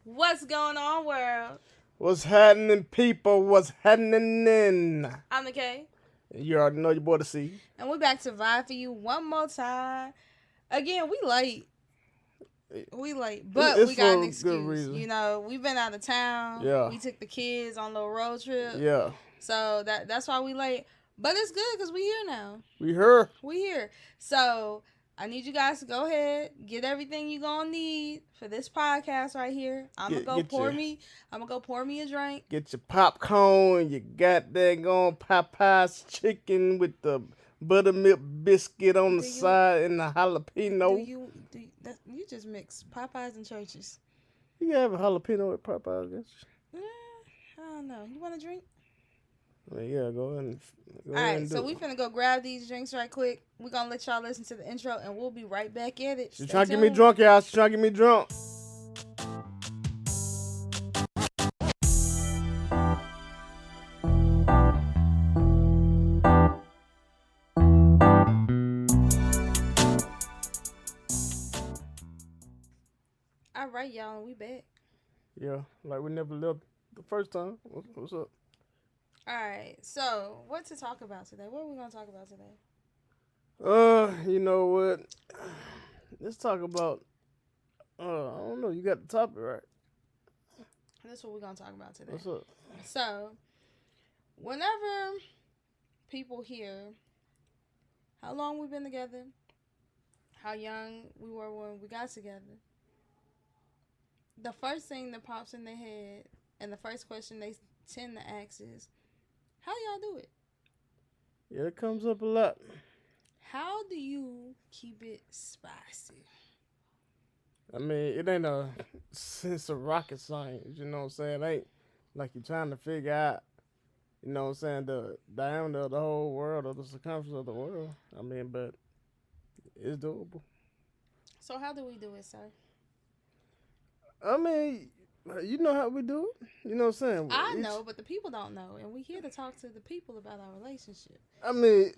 What's going on, world? What's happening, people? What's happening? I'm the K, You already know your boy the C. and we're back to vibe for you one more time. Again, we late. We late, but It's we got an for a good excuse. reason. We've been out of town. Yeah, We took the kids on a little road trip, yeah. so that's why we late. But it's good because we here now. We heard. We here. So I need you guys to go ahead, get everything you gonna need for this podcast right here. I'm gonna go pour me a drink. Get your popcorn. You got that going Popeyes chicken with the buttermilk biscuit on the side and the jalapeno. You just mix Popeyes and churches? You have a jalapeno at Popeyes, guess. I don't know. You want a drink? I mean, yeah, go ahead and All right, so we finna go grab these drinks right quick. We're gonna let y'all listen to the intro, and we'll be right back at it. She's trying to get me drunk, y'all. She's trying to get me drunk. All right, y'all, we back. Yeah, like we never left the first time. What's up? All right, so what to talk about today? What are we gonna talk about today? You know what? Let's talk about. I don't know. You got the topic right. That's what we're gonna talk about today. What's up? So, whenever people hear how long we've been together, how young we were when we got together, the first thing that pops in their head and the first question they tend to ask is, how do y'all do it? Yeah, it comes up a lot. How do you keep it spicy? I mean, it ain't a sense of rocket science, you know what I'm saying? It ain't like you're trying to figure out, you know what I'm saying, the diameter of the whole world or the circumference of the world. I mean, but it's doable. So how do we do it, sir? I mean, you know how we do it. You know what I'm saying? I know, but the people don't know, and we here to talk to the people about our relationship. I mean,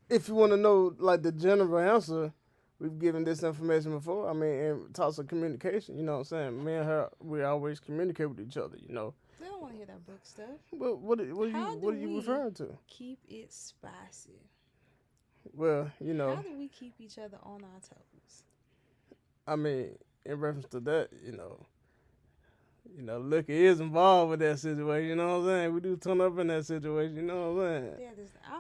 if you want to know, like, the general answer, we've given this information before. I mean, in talks of communication, you know what I'm saying? Me and her, we always communicate with each other, you know. They don't want to hear that book stuff. But what are you referring to? Keep it spicy. Well, you know. How do we keep each other on our toes? I mean, in reference to that, liquor is involved with that situation. You know what I'm saying? We do turn up in that situation. You know what I'm saying? Yeah,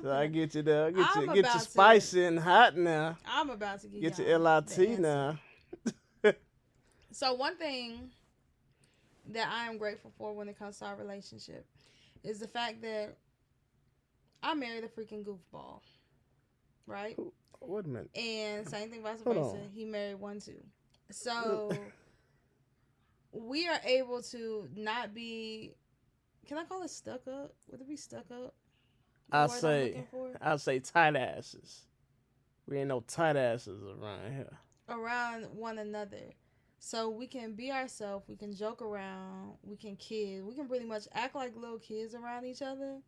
so I get you there. Get you spicy and hot now. I'm about to get your LIT now. So one thing that I am grateful for when it comes to our relationship is the fact that I married a freaking goofball, right? Wait a minute. And same thing vice versa. He married one too. So we are able to not be. Can I call it stuck up? Would it be stuck up? I say tight asses. We ain't no tight asses around here. Around one another. So we can be ourselves, we can joke around, we can kid, we can pretty much act like little kids around each other,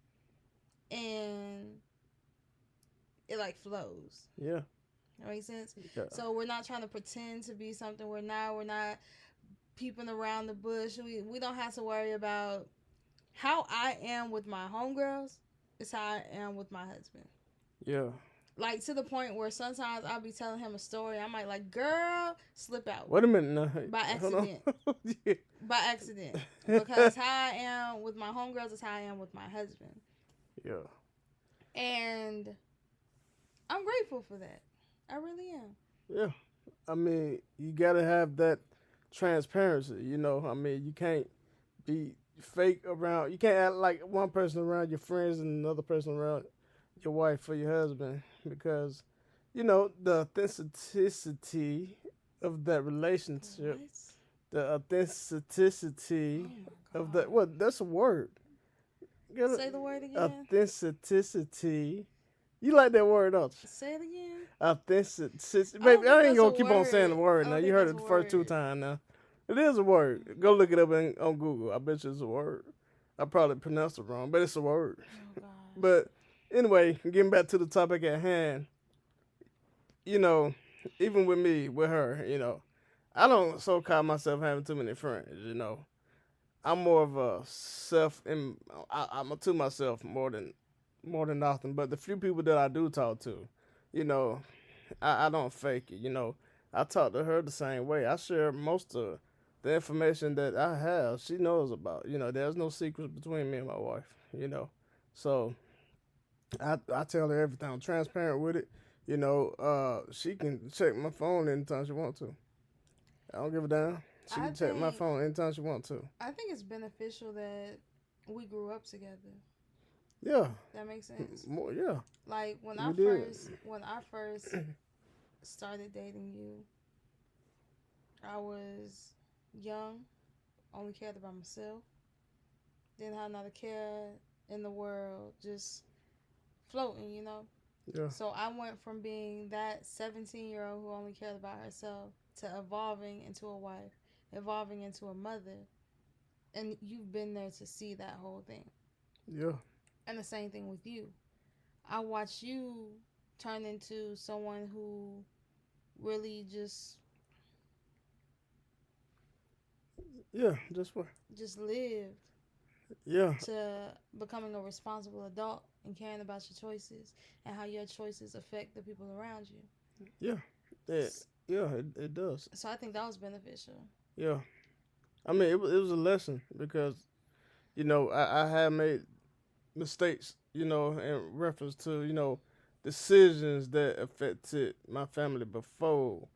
and it like flows. Yeah. That makes sense? Yeah. So we're not trying to pretend to be something we're not peeping around the bush. We don't have to worry about how I am with my homegirls is how I am with my husband. Yeah. Like, to the point where sometimes I'll be telling him a story. I might like, girl, slip out. Wait a minute now. By accident. Yeah. By accident. Because how I am with my homegirls is how I am with my husband. Yeah. And I'm grateful for that. I really am. Yeah. I mean, you got to have that transparency, you know. I mean, you can't be fake around. You can't act like one person around your friends and another person around your wife or your husband, because you know the authenticity of that relationship. What? The authenticity of that. What? That's a word. Say the word again. Authenticity. You like that word, don't you? Say it again. Authenticity. Baby, I ain't gonna keep on saying the word now. You heard it the first two times now. It is a word. Go look it up on Google. I bet you it's a word. I probably pronounced it wrong, but it's a word. Oh, gosh. But anyway, getting back to the topic at hand, you know, even with me, with her, you know, I don't so call myself having too many friends. I'm more of a self, and I'm a to myself more than often. But the few people that I do talk to, you know, I don't fake it. I talk to her the same way. I share most of the information that I have. She knows about. There's no secrets between me and my wife. So I tell her everything. I'm transparent with it. She can check my phone anytime she wants to. I don't give a damn. She I can check my think phone anytime she wants to. I think it's beneficial that we grew up together. Yeah, That makes sense. more. Yeah, Like we did. when I first started dating you, I was young, only cared about myself, didn't have another care in the world, just floating. Yeah, So I went from being that 17-year-old who only cared about herself to evolving into a wife, evolving into a mother. And you've been there to see that whole thing. yeah, And the same thing with you. I watched you turn into someone who really yeah. Just what? just lived Yeah, to becoming a responsible adult and caring about your choices and how your choices affect the people around you. yeah, yeah. It does. So I think that was beneficial. Yeah. I mean, it was a lesson because I had made mistakes. In reference to decisions that affected my family before,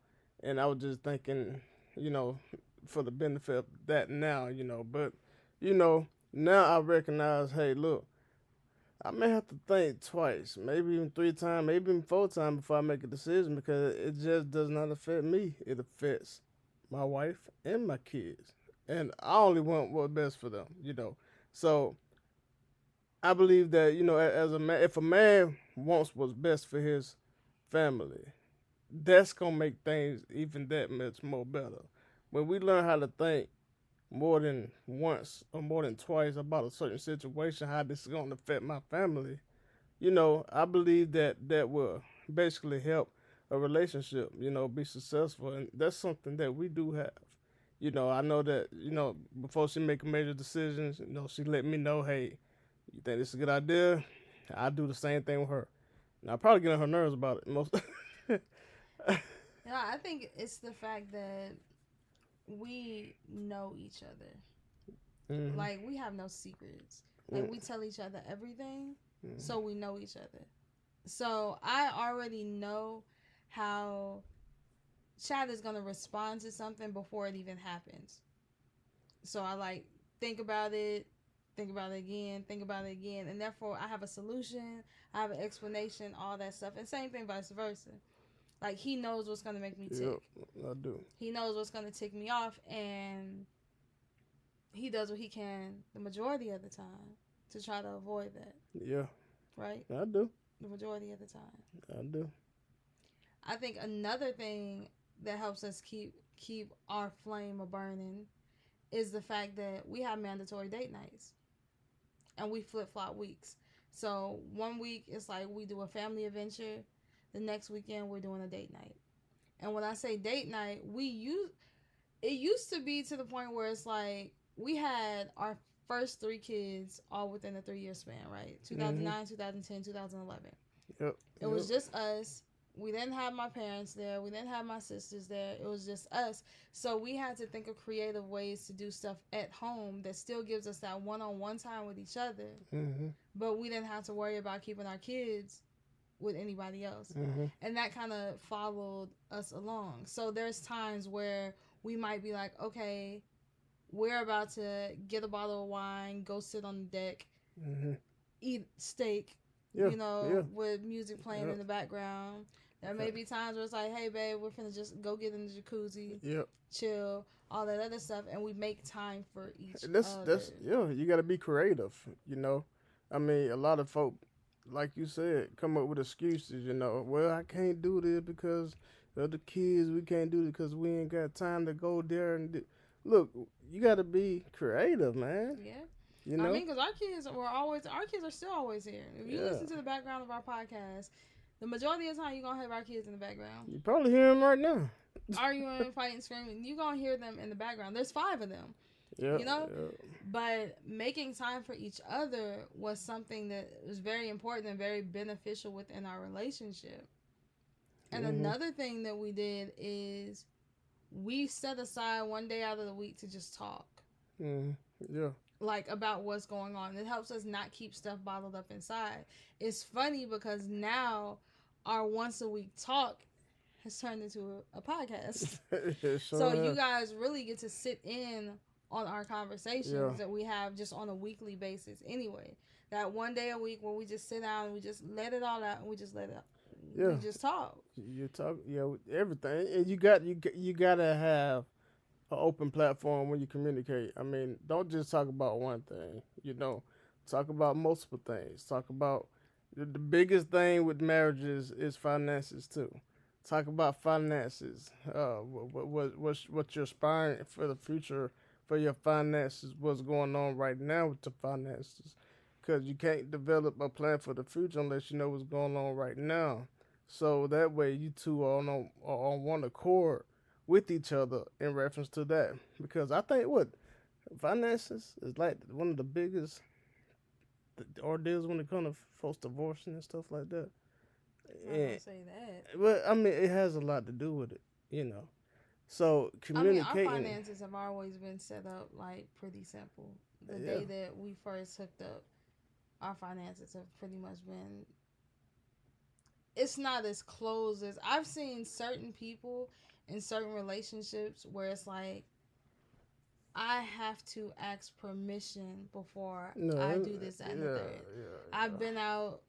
and I was just thinking, you know, for the benefit of that now. But now I recognize, hey, look, I may have to think twice, maybe even 3 times, maybe even 4 times before I make a decision because it just does not affect me. It affects my wife and my kids. And I only want what's best for them. So I believe that, as a man, if a man wants what's best for his family, that's gonna make things even that much more better. When we learn how to think more than once or more than twice about a certain situation, how this is gonna affect my family, I believe that that will basically help a relationship, be successful, and that's something that we do have. I know that before she make major decisions, she let me know, hey, you think this is a good idea? I do the same thing with her, and I probably get on her nerves about it most. Yeah, I think it's the fact that we know each other. Hmm. Like we have no secrets. Like Mm. we tell each other everything, Mm. so we know each other. So I already know how Chad is gonna respond to something before it even happens. So I like think about it again, think about it again, and therefore I have a solution, I have an explanation, all that stuff, and same thing vice versa. Like he knows what's gonna make me Yep, tick. I do. He knows what's gonna tick me off, and he does what he can the majority of the time to try to avoid that. Yeah, Right? I do. The majority of the time. I do. I think another thing that helps us keep our flame a burning is the fact that we have mandatory date nights and we flip flop weeks. So one week it's like we do a family adventure, the next weekend we're doing a date night. And when I say date night, it used to be to the point where it's like we had our first three kids all within a 3 year span, right? Mhm. 2009, 2010, 2011. Yep. It Yep. was just us. We didn't have my parents there. We didn't have my sisters there. It was just us. So we had to think of creative ways to do stuff at home that still gives us that one on one time with each other. Mhm. But we didn't have to worry about keeping our kids with anybody else. Mhm. And that kind of followed us along. So there's times where we might be like, okay, we're about to get a bottle of wine, go sit on the deck, Mhm. eat steak, Yeah. Yeah. with music playing in Yep. the background. There may Yep. be times where it's like, hey, babe, we're finna just go get in the jacuzzi, Yep. chill, all that other stuff, and we make time for each That's other. yeah. You got to be creative. I mean, a lot of folk, like you said, come up with excuses. Well, I can't do this because of the kids. We can't do it because we ain't got time to go there and look. You got to be creative, man. Yeah. You I know. mean, because our kids are still always here. If you Yeah. listen to the background of our podcast, The majority of the time, you're going to have our kids in the background. You probably hear them right now. Arguing, fighting, screaming. You're going to hear them in the background. There's 5 of them. Yeah, You know? yeah. But making time for each other was something that was very important and very beneficial within our relationship. And another thing that we did is we set aside one day out of the week to just talk. Yeah. Like about what's going on. It helps us not keep stuff bottled up inside. It's funny because now our once a week talk has turned into a podcast. So you guys really get to sit in on our conversations that we have just on a weekly basis anyway. That one day a week where we just sit down and we just let it all out and we just let it out. Yeah. We just talk. You talk, everything. And you gotta have an open platform when you communicate. I mean, don't just talk about one thing. Talk about multiple things. Talk about the biggest thing with marriages is finances too. Talk about finances. What you're aspiring for the future for your finances. What's going on right now with the finances? Because you can't develop a plan for the future unless you know what's going on right now. So that way you two are on one accord with each other in reference to that. Because I think finances is like one of the biggest ordeals when it comes to folks divorcing and stuff like that. I don't say that. But I mean, it has a lot to do with it, So communicating. Our finances have always been set up like pretty simple. The day that we first hooked up, our finances have pretty much been. It's not as close as I've seen certain people in certain relationships where it's like I have to ask permission before I do this and the third. I've been out,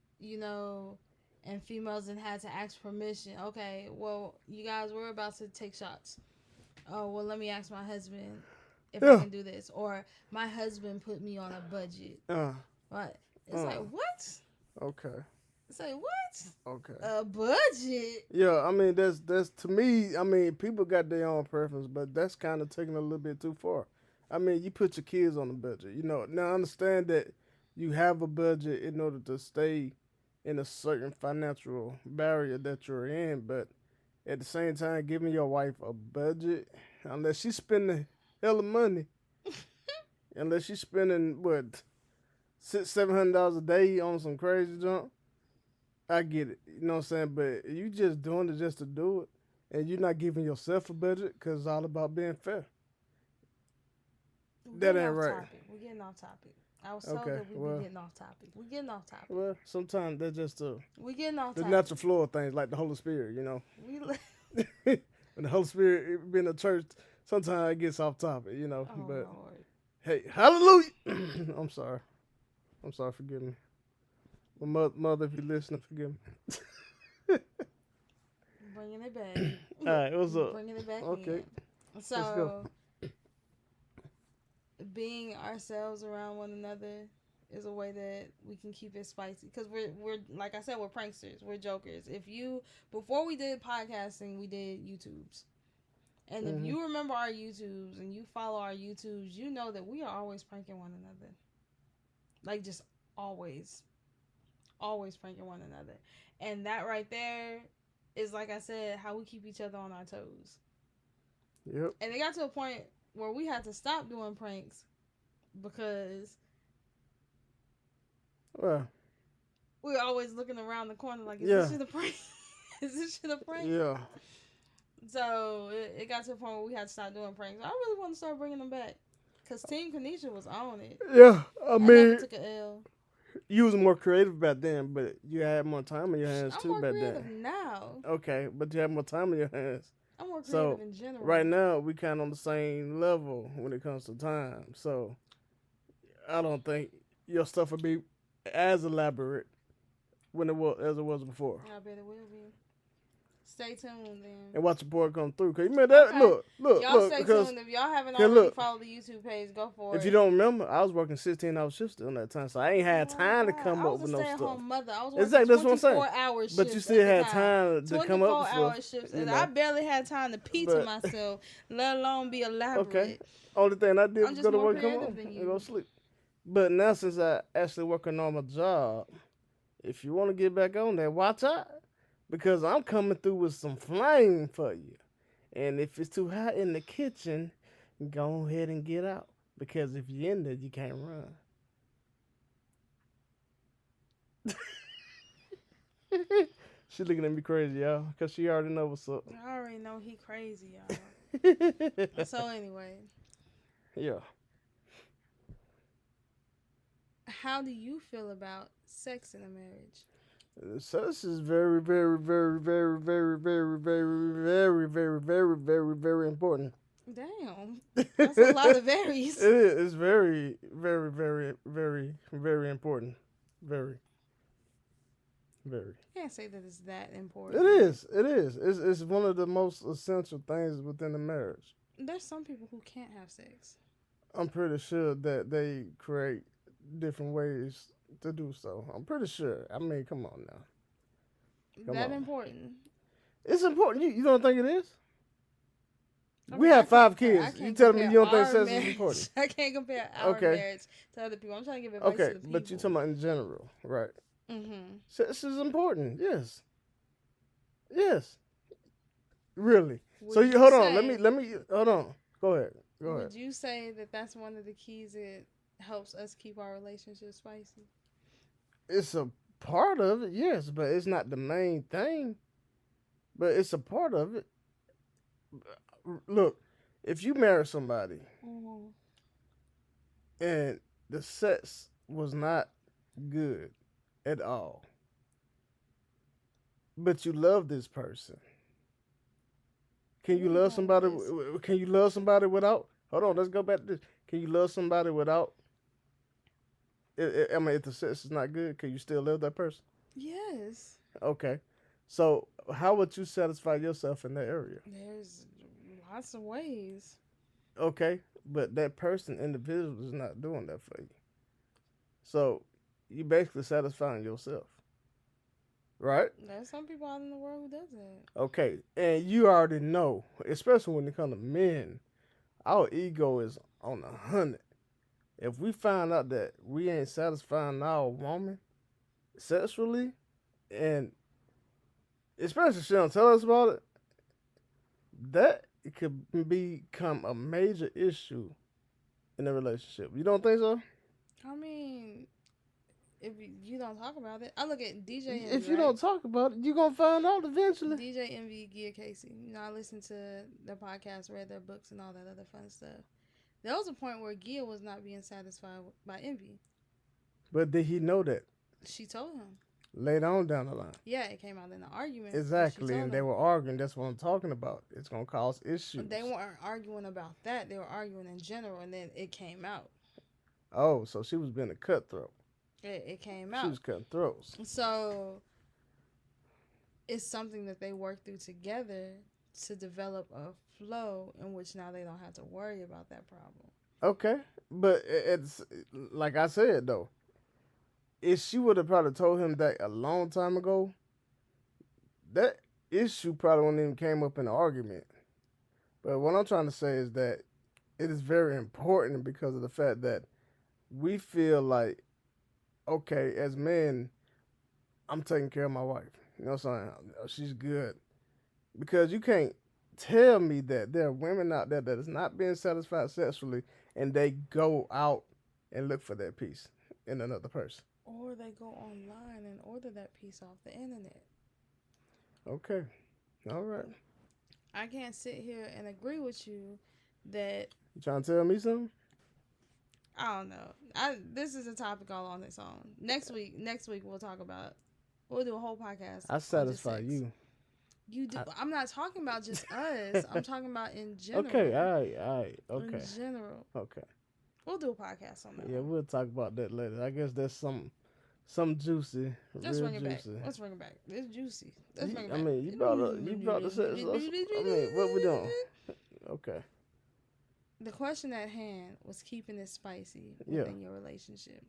and females and had to ask permission. Okay, well, you guys were about to take shots. Oh, well, let me ask my husband if I can do this. Or my husband put me on a budget. But it's like, what? Okay. Say what? Okay. A budget? Yeah, I mean that's to me. I mean, people got their own preference, but that's kind of taking a little bit too far. I mean, you put your kids on a budget. Now I understand that you have a budget in order to stay in a certain financial barrier that you're in, but at the same time, giving your wife a budget, unless she's spending hella money, unless she's spending $600-700 a day on some crazy junk. I get it, you know what I'm saying? But you just doing it just to do it, and you're not giving yourself a budget because it's all about being fair. That ain't right. We're getting off topic. I was told that we'd be getting off topic. We're getting off topic. Well, sometimes that's just we're getting off the topic. natural flow of things, like the Holy Spirit, When the Holy Spirit be in the church, sometimes it gets off topic, Oh, but Lord. Hey, hallelujah! I'm sorry. Forgive me. My mother, if you're listening, forgive me. Bringing it back. All right, what's up? Bringing it back Okay. in. So, being ourselves around one another is a way that we can keep it spicy. Because we're like I said, we're pranksters. We're jokers. Before we did podcasting, we did YouTubes. And if you remember our YouTubes and you follow our YouTubes, you know that we are always pranking one another. Like, just always. Always pranking one another. And that right there is, like I said, how we keep each other on our toes. Yep. And it got to a point where we had to stop doing pranks because we were always looking around the corner like, is this shit a prank? Is this shit a prank? Yeah. So it got to a point where we had to stop doing pranks. I really want to start bringing them back because Team Kanisha was on it. Yeah, I mean, never took an L. You was more creative back then, but you had more time on your hands too back then. I'm more creative now. Okay, but you have more time on your hands. I'm more creative in general. Right now, we kind of on the same level when it comes to time. So I don't think your stuff would be as elaborate as it was before. I bet it will be. Stay tuned then. And watch the board come through. Cause you remember that? Okay. Look. Y'all stay tuned. If y'all haven't already followed the YouTube page, go for it. If you don't remember, I was working 16-hour shifts during that time, so I ain't had time to come up with no stuff. I was a stay-at-home mother. I was working 24-hour shifts. But you still had time to come up with stuff. 24-hour shifts. And I barely had time to pee to myself, let alone be elaborate. Okay. Only thing I did was go to work, come home, and go sleep. But now since I actually work a normal job, if you want to get back on there, watch out. because I'm coming through with some flame for you. And if it's too hot in the kitchen, go ahead and get out. Because if you're in there, you can't run. She looking at me crazy, y'all, because she already know what's up. I already know he crazy, y'all. So anyway, Yeah. how do you feel about sex in a marriage? Sex is very, very, very, very, very, very, very, very, very, very, very, very important. Damn, it that's a lot of varies. is. It's very, very, very, very, very important. Very, very. Can't say that it's that It important. is. It is. It's one of the most essential things within the marriage. There's some people who can't have sex. I'm pretty sure that they create different ways to do so. I'm pretty sure. I mean, come on now. Come That on. important. It's important. You don't think it is? I We mean, have five I kids. You can't telling me compare you don't think our sex is marriage. important? I can't compare our Okay. marriage to other people. I'm trying to give advice Okay, to the people. but you talking about in general, right? Mm-hmm. Sex is important. Yes. Yes. Really. Would So you you hold on. say- Let me hold on. Go ahead. Go ahead. Would you say that that's one of the keys that helps us keep our relationship spicy? It's a part of it, yes, but it's not the main thing. But it's a part of it. Look, if you marry somebody Mm-hmm. and the sex was not good at all, but you love this person, can you love somebody? Can you love somebody without? Hold on, let's go back to this. Can you love somebody without? I mean, if the sex is not good, can you still love that person? Yes. Okay, so how would you satisfy yourself in that area? There's lots of ways. Okay, but that person, individual, is not doing that for you. So you basically satisfying yourself, right? There's some people out in the world who does that. Okay, and you already know, especially when it comes to men, our ego is on 100. If we find out that we ain't satisfying our woman sexually, and especially if she don't tell us about it, that could become a major issue in a relationship. You don't think so? I mean, if you don't talk about it, I look at DJ Envy. If you don't talk about it, you're gonna find out eventually. DJ Envy, Gia Casey. You know, I listened to their podcast, read their books, and all that other fun stuff. There was a point where Gia was not being satisfied by Envy. But did he know that She told him. later on down the line? Yeah, it came out in an argument. Exactly, and they were arguing. That's what I'm talking about. It's gonna cause issues. They weren't arguing about that. They were arguing in general, and then it came out. Oh, so she was being a cutthroat. It came out. She was cutting throats. So it's something that they work through together to develop a flow in which now they don't have to worry about that problem. Okay, but it's like I said though. If she would have probably told him that a long time ago, that issue probably wouldn't even came up in the argument. But what I'm trying to say is that it is very important because of the fact that we feel like, okay, as men, I'm taking care of my wife. You know what I'm saying? She's good. Because you can't tell me that there are women out there that is not being satisfied sexually and they go out and look for that piece in another person. Or they go online and order that piece off the internet. Okay. All right. I can't sit here and agree with you that... You trying to tell me something? I don't know. This is a topic all on its own. Next week we'll talk about... We'll do a whole podcast. I satisfy you. You do. I'm not talking about just us. I'm talking about in general. Okay, all right, okay. In general. Okay. We'll do a podcast on that. Yeah, we'll talk about that later. I guess that's some juicy, Let's real bring it juicy. back. Let's bring it back. It's juicy. Let's bring it back. I mean, you brought the sex. I mean, what we doing? Okay. The question at hand was keeping it spicy within your relationship.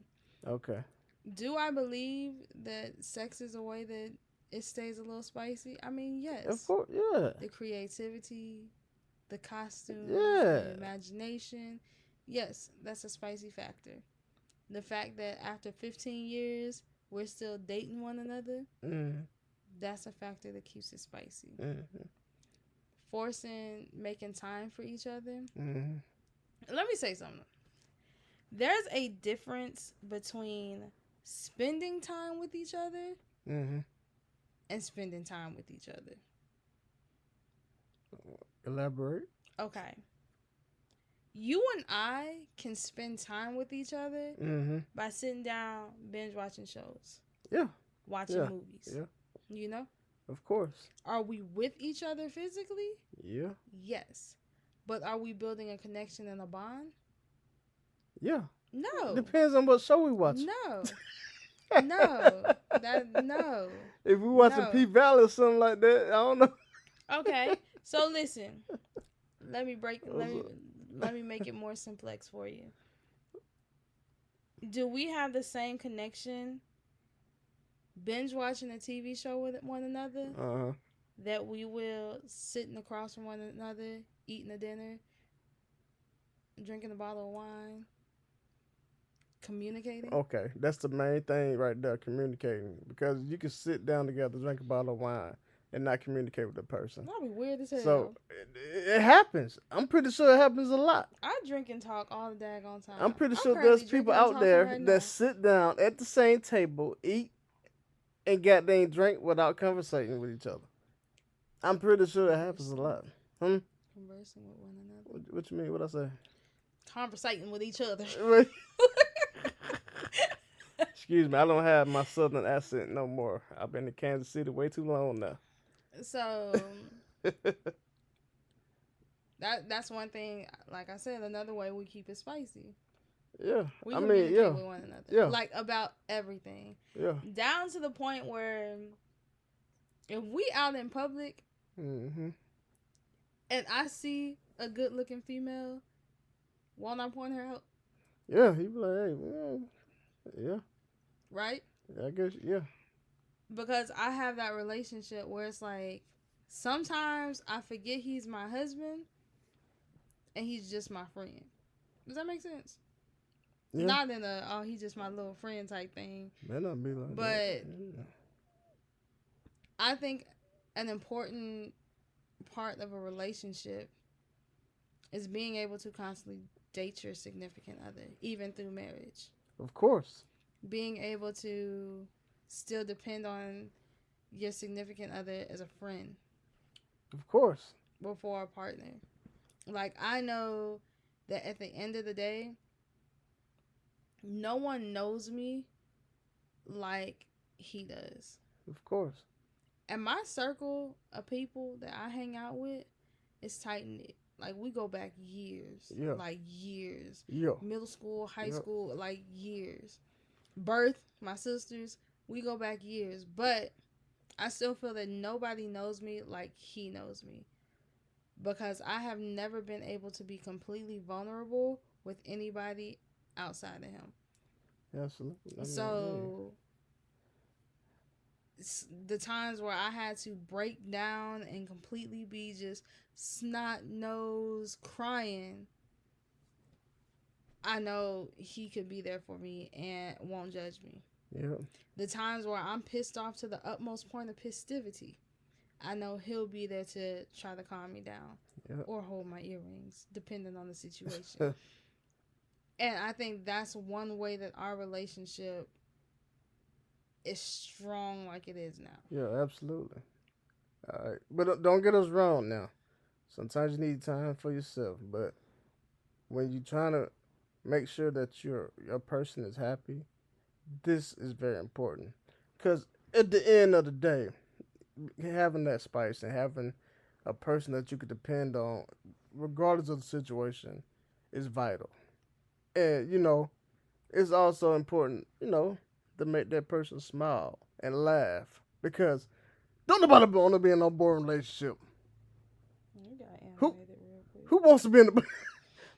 Okay. Do I believe that sex is a way that it stays a little spicy? I mean, yes. Of course, yeah. The creativity, the costumes, yeah, the imagination. Yes, that's a spicy factor. The fact that after 15 years, we're still dating one another, That's a factor that keeps it spicy. Mm-hmm. Making time for each other. Mm-hmm. Let me say something. There's a difference between spending time with each other Mm-hmm. and spending time with each other. Elaborate. Okay. You and I can spend time with each other Mm-hmm. by sitting down, binge watching shows, Yeah. watching Yeah. movies. Yeah. You know? Of course. Are we with each other physically? Yeah. Yes. But are we building a connection and a bond? Yeah. No. Depends on what show we watch. No. No. No. If we watching P Valley or something like that, I don't know. Okay. So listen. Let me make it more simplex for you. Do we have the same connection binge watching a TV show with one another Uh-huh. that we will sitting across from one another, eating a dinner, drinking a bottle of wine, communicating? Okay, that's the main thing right there, communicating. Because you can sit down together, drink a bottle of wine, and not communicate with the person. That'd be weird as hell. So it happens. I'm pretty sure it happens a lot. I drink and talk all the daggone time. I'm pretty sure currently there's people drinking and out talking there right that now. sit down at the same table, eat, and goddamn drink without conversating with each other. I'm pretty sure it happens a lot. Conversing with one another. What you mean? What I say? Conversating with each other. Excuse me, I don't have my southern accent no more. I've been to Kansas City way too long now. So that's one thing. Like I said, another way we keep it spicy. Yeah, We I mean, communicate yeah, with one another. yeah, Like about everything. yeah. Down to the point where if we out in public Mm-hmm. and I see a good looking female, won't I point her out? Yeah, he be like, hey, well, yeah, Right? I guess, yeah. Because I have that relationship where it's like sometimes I forget he's my husband and he's just my friend. Does that make sense? Yeah. Not in a he's just my little friend type thing. May not be like But that. Yeah. I think an important part of a relationship is being able to constantly date your significant other, even through marriage. Of course. Being able to still depend on your significant other as a friend Of course. before a partner. Like, I know that at the end of the day, no one knows me like he does. Of course. And my circle of people that I hang out with is tight knit. Like, we go back years. Yeah. Like, years. Yeah. Middle school, high Yeah. school, like, years. Birth, my sisters, we go back years. But I still feel that nobody knows me like he knows me. Because I have never been able to be completely vulnerable with anybody outside of him. Absolutely. I mean, So the times where I had to break down and completely be just snot nose crying, I know he could be there for me and won't judge me. yeah. The times where I'm pissed off to the utmost point of festivity, I know he'll be there to try to calm me down. Yeah. Or hold my earrings, depending on the situation. And I think that's one way that our relationship is strong like it is now. Yeah, absolutely. All right. But don't get us wrong now. Sometimes you need time for yourself. But when you're trying to make sure that your person is happy, this is very important. Because at the end of the day, having that spice and having a person that you could depend on, regardless of the situation, is vital. And, it's also important, to make that person smile and laugh. Because don't nobody want to be in no boring relationship. You got animated Who- real quick. Who wants to be in the...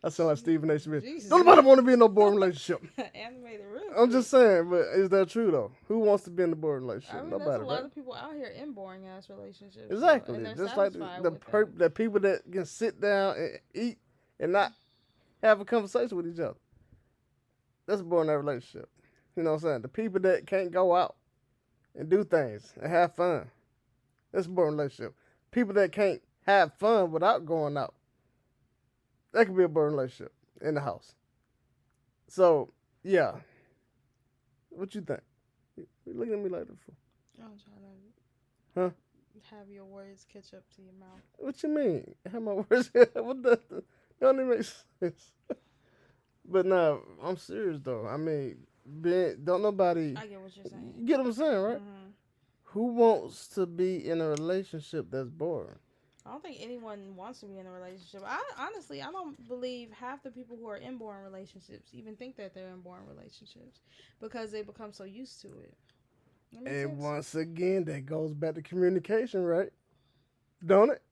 I sound like Stephen A. Smith. Jesus. Don't nobody want to be in no boring relationship. Animated real I'm just saying, but is that true, though? Who wants to be in the boring relationship? I mean, Nobody, there's a lot right? of people out here in boring ass relationships. Exactly. And they're Just like satisfied the with them. the people that can sit down and eat and not have a conversation with each other. That's a boring relationship. You know what I'm saying? The people that can't go out and do things and have fun. That's a boring relationship. People that can't have fun without going out. That could be a boring relationship in the house. So, yeah. What you think? You looking at me like that for? I'm trying Huh? to have your words catch up to your mouth. What you mean? Have my words here? What the? That don't even make sense. But nah, I'm serious though. I mean, don't nobody. I get what you're saying. You get what I'm saying, right? Mm-hmm. Who wants to be in a relationship that's boring? I don't think anyone wants to be in a relationship. I don't believe half the people who are in boring relationships even think that they're in boring relationships because they become so used to it. That makes And sense? once again, that goes back to communication, right? Don't it?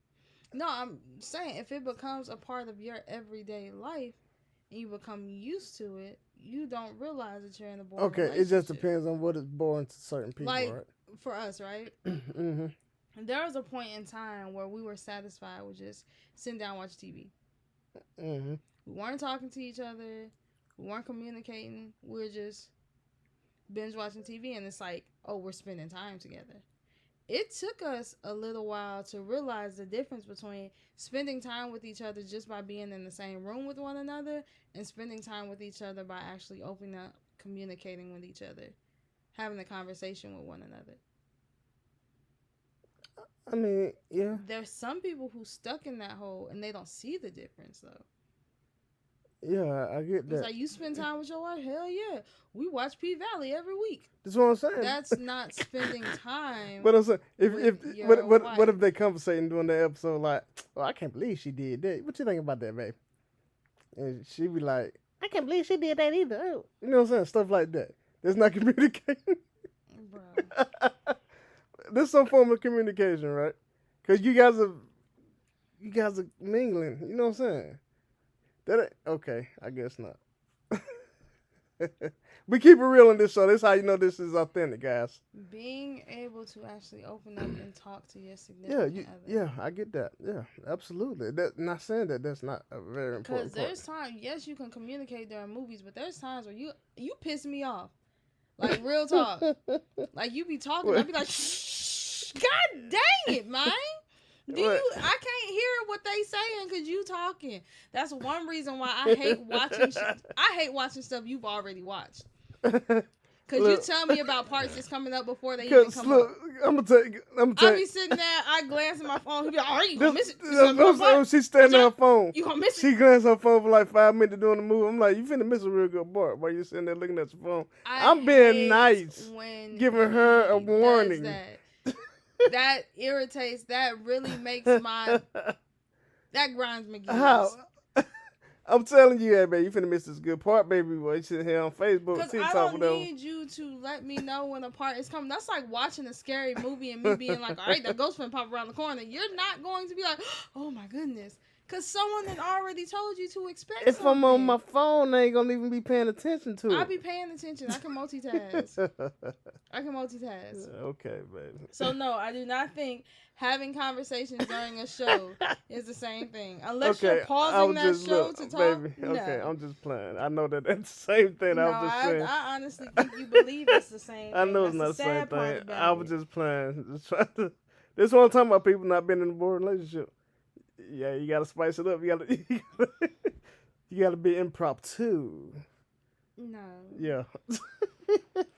No, I'm saying if it becomes a part of your everyday life and you become used to it, you don't realize that you're in a boring Okay, relationship. it just depends on what is boring to certain people, Like right? for us, right? Mm-hmm. There was a point in time where we were satisfied with just sitting down and watching TV. Mm-hmm. We weren't talking to each other. We weren't communicating. We were just binge watching TV, and it's like, oh, we're spending time together. It took us a little while to realize the difference between spending time with each other just by being in the same room with one another and spending time with each other by actually opening up, communicating with each other, having a conversation with one another. I mean, yeah. There's some people who stuck in that hole and they don't see the difference though. Yeah, I get It's that. like you spend time with your wife. Hell yeah, we watch P Valley every week. That's what I'm saying. That's not spending time. But I'm saying, if with your what if wife. they conversating during the episode like, oh, I can't believe she did that. What you think about that, babe? And she be like, I can't believe she did that either. Oh. You know what I'm saying? Stuff like that. That's not communicating. Bro. There's some form of communication, right? Because you guys are mingling. You know what I'm saying? That ain't, okay. I guess not. We keep it real on this show. That's how you know this is authentic, guys. Being able to actually open up and talk to your Yeah, significant other. yeah, I get that. Yeah, absolutely. That not saying that that's not a very Because important part. there's times, yes, you can communicate during movies, but there's times where you piss me off. Like, real talk. Like, you be talking, I be like, shh, God dang it, man. I can't hear what they saying because you talking. That's one reason why I hate watching. I hate watching stuff you've already watched. Cause you tell me about parts that's coming up before they even come up. I'm gonna I be sitting there, I glance at my phone. He be like, "Are you gonna miss it?" She's standing on her phone. You gonna miss it? She glanced at her phone for like 5 minutes doing the movie. I'm like, you finna miss a real good part while you sitting there looking at your phone. I'm being nice, giving her a warning. That irritates. That really makes my. That grinds my gears. How? I'm telling you, hey, baby, you finna miss this good part, baby. Boy, you sitting here on Facebook, Because TikTok, I don't whatever. need you to let me know when a part is coming. That's like watching a scary movie and me being like, all right, that ghost finna pop around the corner. You're not going to be like, oh my goodness. Because someone had already told you to expect If something. I'm on my phone, I ain't gonna even be paying attention to it. I'll be paying attention. I can multitask. Okay, baby. So, no, I do not think having conversations during a show is the same thing. Unless you're pausing that show to talk. Baby, no. okay, I'm just playing. I know that that's the same thing. No, I was just saying. I honestly think you believe it's the same thing. I know it's not the same thing. I was just playing. Just trying to. This is what I'm talking about. People not being in a boring relationship. Yeah, you gotta spice it up. You gotta be impromptu. No. Yeah.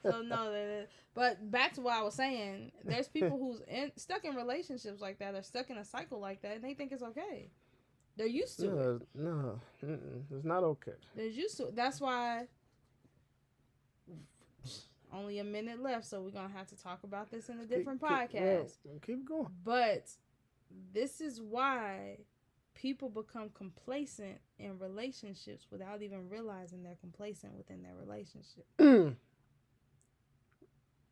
So no, but back to what I was saying. There's people who's stuck in relationships like that, or stuck in a cycle like that, and they think it's okay. They're used to it. No, it's not okay. They're used to it. That's why. Only a minute left, so we're gonna have to talk about this in a different podcast. Keep going. But this is why people become complacent in relationships without even realizing they're complacent within their relationship.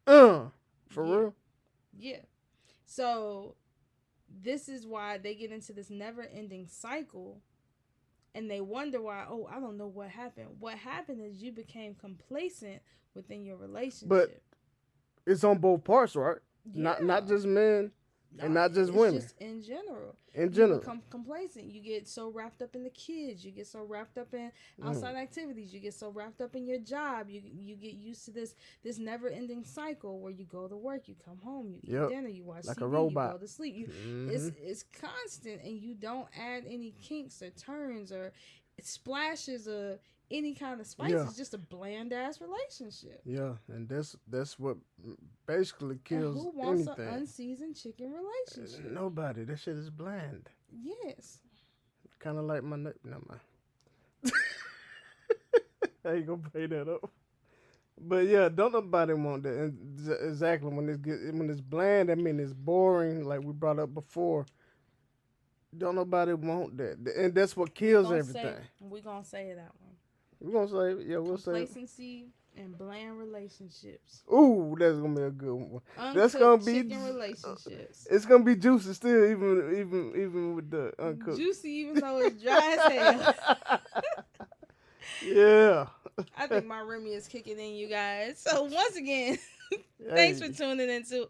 For real? Yeah. So this is why they get into this never-ending cycle, and they wonder why, oh, I don't know what happened. What happened is you became complacent within your relationship. But it's on both parts, right? Yeah. Not just men. And not just it's women. just in general. In You general. become complacent. You get so wrapped up in the kids. You get so wrapped up in Mm. outside activities. You get so wrapped up in your job. You get used to this never ending cycle where you go to work, you come home, you eat Yep. dinner, you watch Like a TV, you robot. go to sleep. Mm-hmm. It's constant, and you don't add any kinks or turns or splashes or any kind of spice. Yeah. It's just a bland ass relationship. Yeah, and that's what basically And kills who wants an anything. unseasoned chicken relationship? Nobody. That shit is bland. Yes. Kind of like my neck. Never mind. I ain't gonna pay that up. But yeah, don't nobody want that. And exactly when it's bland, I mean it's boring. Like we brought up before. Don't nobody want that, and that's what kills everything. We're gonna say that one. We're gonna say, yeah, we'll say. Complacency and bland relationships. Ooh, that's gonna be a good one. Uncooked That's gonna be chicken relationships. It's gonna be juicy still, even with the uncooked. Juicy, even though it's dry as hell. Yeah. I think my Remy is kicking in, you guys. So once again, thanks for tuning into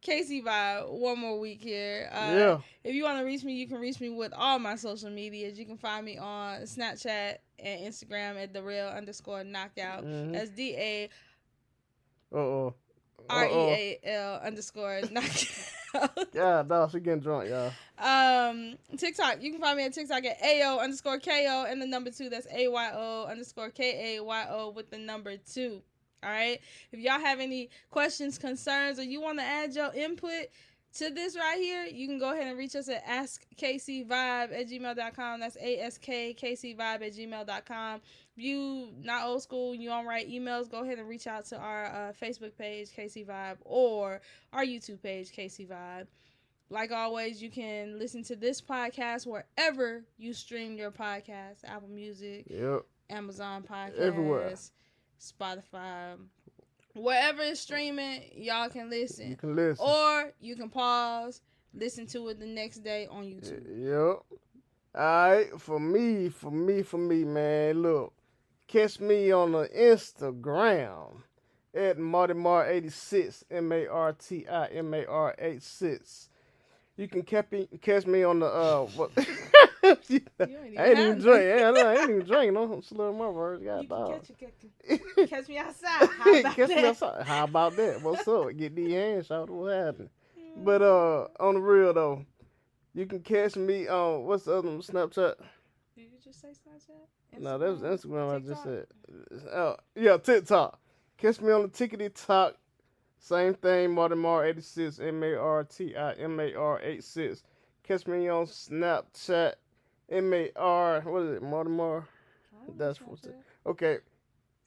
Casey Vibe one more week here. Yeah. If you want to reach me, you can reach me with all my social medias. You can find me on Snapchat and Instagram at @thereal_knockout. Mm-hmm. That's DA Uh-oh. REAL_knockout. Yeah, no, she getting drunk, y'all. TikTok. You can find me at TikTok at AO_KO and the number 2. That's AYO_KAYO with the number 2. All right. If y'all have any questions, concerns, or you want to add your input to this right here, you can go ahead and reach us at askkcvibe@gmail.com. That's ASKKCvibe@gmail.com. If you not old school, you don't write emails, go ahead and reach out to our Facebook page, KC Vibe, or our YouTube page, KC Vibe. Like always, you can listen to this podcast wherever you stream your podcast. Apple Music, Yep. Amazon Podcasts, Everywhere. Spotify. Wherever it's streaming, y'all can listen. You can listen. Or you can pause, listen to it the next day on YouTube. Yep. Alright, for me, man, look. Catch me on the Instagram at MartyMar86, MartiMar86. You can catch me on the what? I ain't even drink. I ain't even drink. I'm slurring my words. God dog. Catch me outside. How about Catch that? me outside. How about that? What's up? Get these hands out. What happened? But on the real though, you can catch me on what's the other one? Snapchat. Did you just say Snapchat? No, that was Instagram. TikTok? I just said. Yeah, TikTok. Catch me on the Tickety Talk. Same thing, MartyMar86, MartyMar86. Catch me on Snapchat, what is it, Martimar? That's what's it. Okay,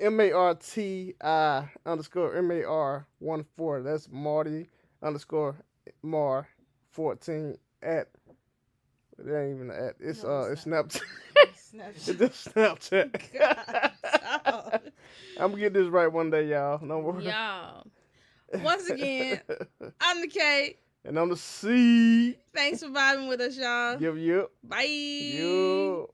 MarTI_MAR14. That's Marty_Mar14 at. It ain't even an at. It's it's Snapchat. It's just Snapchat. God, I'm gonna get this right one day, y'all. Don't worry. y'all. Once again, I'm the K. And I'm the C. Thanks for vibing with us, y'all. Yep. Bye. Yep.